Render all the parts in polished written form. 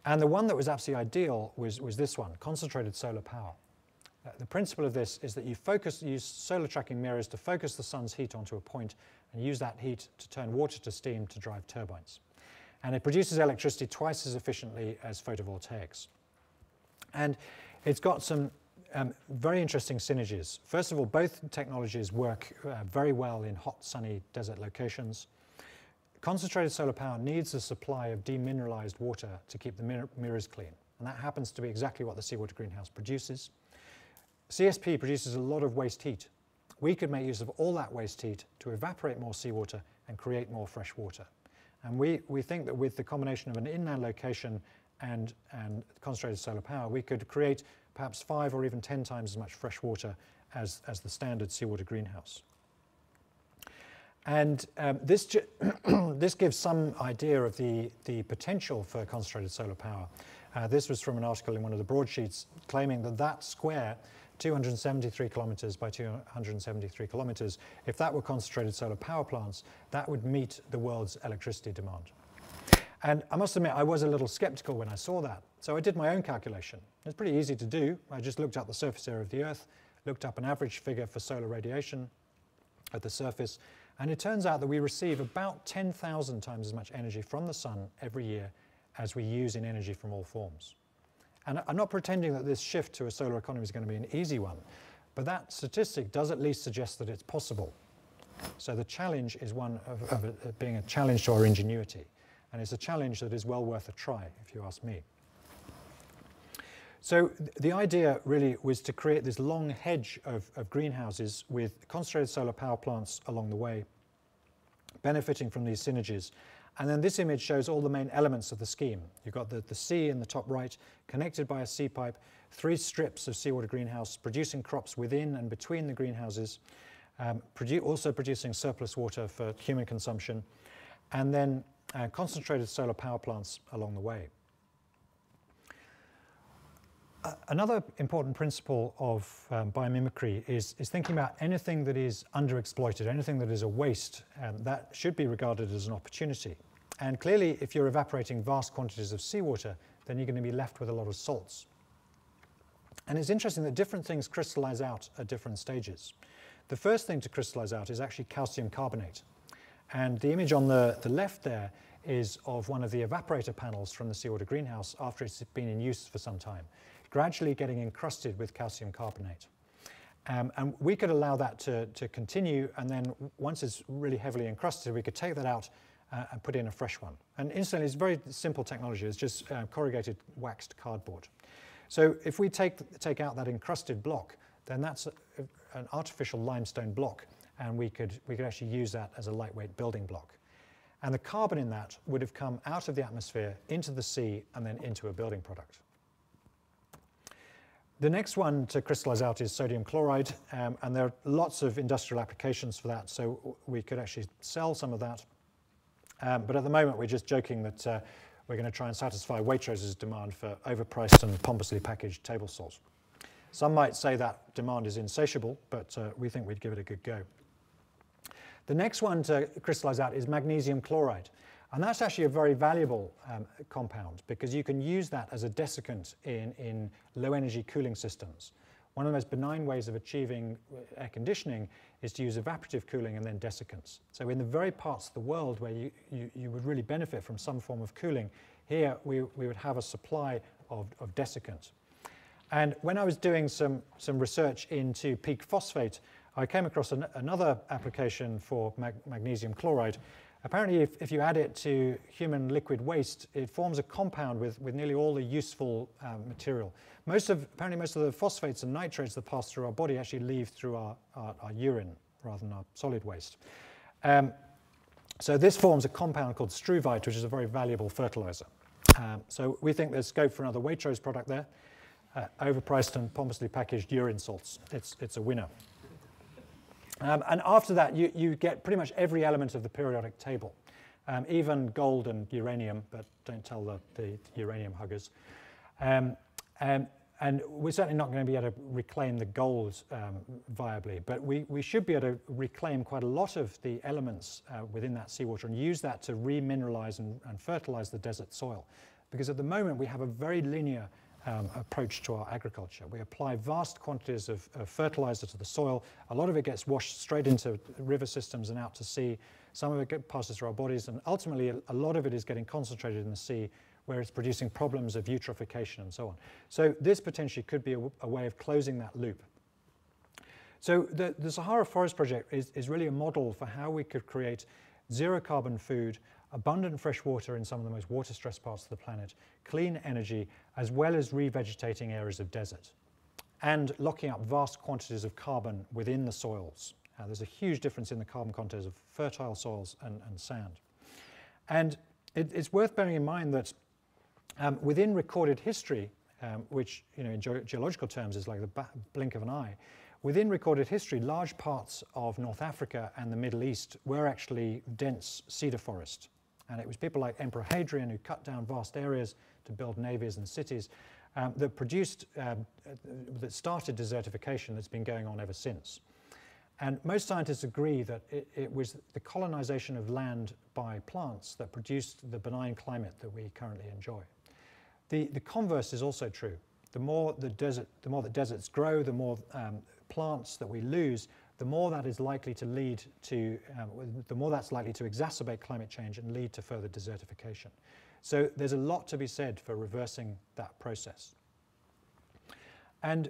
And the one that was absolutely ideal was this one, concentrated solar power. The principle of this is that you use solar tracking mirrors to focus the sun's heat onto a point and use that heat to turn water to steam to drive turbines. And it produces electricity twice as efficiently as photovoltaics. And it's got some very interesting synergies. First of all, both technologies work very well in hot, sunny desert locations. Concentrated solar power needs a supply of demineralized water to keep the mirrors clean. And that happens to be exactly what the seawater greenhouse produces. CSP produces a lot of waste heat. We could make use of all that waste heat to evaporate more seawater and create more fresh water. And we think that with the combination of an inland location and concentrated solar power, we could create perhaps 5 or even 10 times as much fresh water as the standard seawater greenhouse. And this gives some idea of the potential for concentrated solar power. This was from an article in one of the broadsheets claiming that square, 273 kilometers by 273 kilometers, if that were concentrated solar power plants, that would meet the world's electricity demand. And I must admit, I was a little skeptical when I saw that. So I did my own calculation. It's pretty easy to do. I just looked up the surface area of the Earth, looked up an average figure for solar radiation at the surface, and it turns out that we receive about 10,000 times as much energy from the sun every year as we use in energy from all forms. And I'm not pretending that this shift to a solar economy is going to be an easy one, but that statistic does at least suggest that it's possible. So the challenge is one of it being a challenge to our ingenuity. And it's a challenge that is well worth a try, if you ask me. So the idea really was to create this long hedge of greenhouses with concentrated solar power plants along the way, benefiting from these synergies. And then this image shows all the main elements of the scheme. You've got the sea in the top right, connected by a sea pipe, 3 strips of seawater greenhouse, producing crops within and between the greenhouses, also producing surplus water for human consumption, and then concentrated solar power plants along the way. Another important principle of biomimicry is thinking about anything that is underexploited, anything that is a waste, that should be regarded as an opportunity. And clearly, if you're evaporating vast quantities of seawater, then you're going to be left with a lot of salts. And it's interesting that different things crystallize out at different stages. The first thing to crystallize out is actually calcium carbonate. And the image on the left there is of one of the evaporator panels from the seawater greenhouse after it's been in use for some time, gradually getting encrusted with calcium carbonate. And we could allow that to continue, and then once it's really heavily encrusted, we could take that out and put in a fresh one. And incidentally, it's very simple technology. It's just corrugated waxed cardboard. So if we take out that encrusted block, then that's an artificial limestone block, and we could actually use that as a lightweight building block. And the carbon in that would have come out of the atmosphere into the sea and then into a building product. The next one to crystallize out is sodium chloride, and there are lots of industrial applications for that, so we could actually sell some of that. But at the moment, we're just joking that we're going to try and satisfy Waitrose's demand for overpriced and pompously packaged table salt. Some might say that demand is insatiable, but we think we'd give it a good go. The next one to crystallize out is magnesium chloride. And that's actually a very valuable compound because you can use that as a desiccant in low energy cooling systems. One of the most benign ways of achieving air conditioning is to use evaporative cooling and then desiccants. So in the very parts of the world where you would really benefit from some form of cooling, here we would have a supply of desiccant. And when I was doing some research into peak phosphate, I came across another application for magnesium chloride. Apparently, if you add it to human liquid waste, it forms a compound with nearly all the useful material. Apparently most of the phosphates and nitrates that pass through our body actually leave through our urine rather than our solid waste. So this forms a compound called struvite, which is a very valuable fertilizer. So we think there's scope for another Waitrose product there. Overpriced and pompously packaged urine salts. It's a winner. And after that, you get pretty much every element of the periodic table, even gold and uranium, but don't tell the uranium huggers. And we're certainly not going to be able to reclaim the gold viably, but we should be able to reclaim quite a lot of the elements within that seawater and use that to remineralize and fertilize the desert soil. because at the moment we have a very linear approach to our agriculture. We apply vast quantities of fertilizer to the soil. A lot of it gets washed straight into river systems and out to sea. Some of it passes through our bodies, and ultimately a lot of it is getting concentrated in the sea, where it's producing problems of eutrophication and so on. So this potentially could be a way of closing that loop. So the Sahara Forest Project is really a model for how we could create zero carbon food, abundant fresh water in some of the most water-stressed parts of the planet, clean energy, as well as revegetating areas of desert, and locking up vast quantities of carbon within the soils. There's a huge difference in the carbon content of fertile soils and sand. And it's worth bearing in mind that within recorded history, which in geological terms is like the blink of an eye, within recorded history, large parts of North Africa and the Middle East were actually dense cedar forest. And it was people like Emperor Hadrian who cut down vast areas to build navies and cities that started desertification that's been going on ever since. And most scientists agree that it was the colonization of land by plants that produced the benign climate that we currently enjoy. The converse is also true. The more the deserts grow, the more plants that we lose, the more that is likely to lead to, the more that's likely to exacerbate climate change and lead to further desertification. So there's a lot to be said for reversing that process. And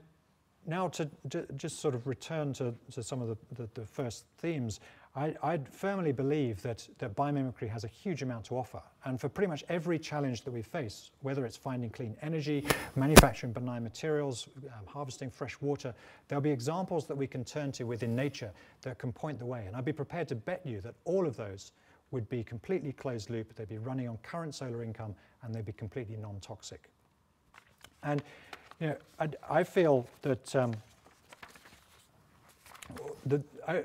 now to just sort of return to some of the first themes, I firmly believe that biomimicry has a huge amount to offer. And for pretty much every challenge that we face, whether it's finding clean energy, manufacturing benign materials, harvesting fresh water, there'll be examples that we can turn to within nature that can point the way. And I'd be prepared to bet you that all of those would be completely closed loop, they'd be running on current solar income, and they'd be completely non-toxic. And I feel that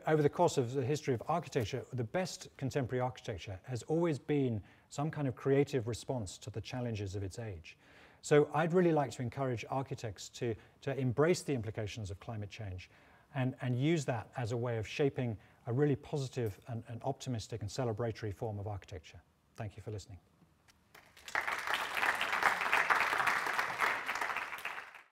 over the course of the history of architecture, the best contemporary architecture has always been some kind of creative response to the challenges of its age. So I'd really like to encourage architects to embrace the implications of climate change and use that as a way of shaping a really positive and optimistic and celebratory form of architecture. Thank you for listening.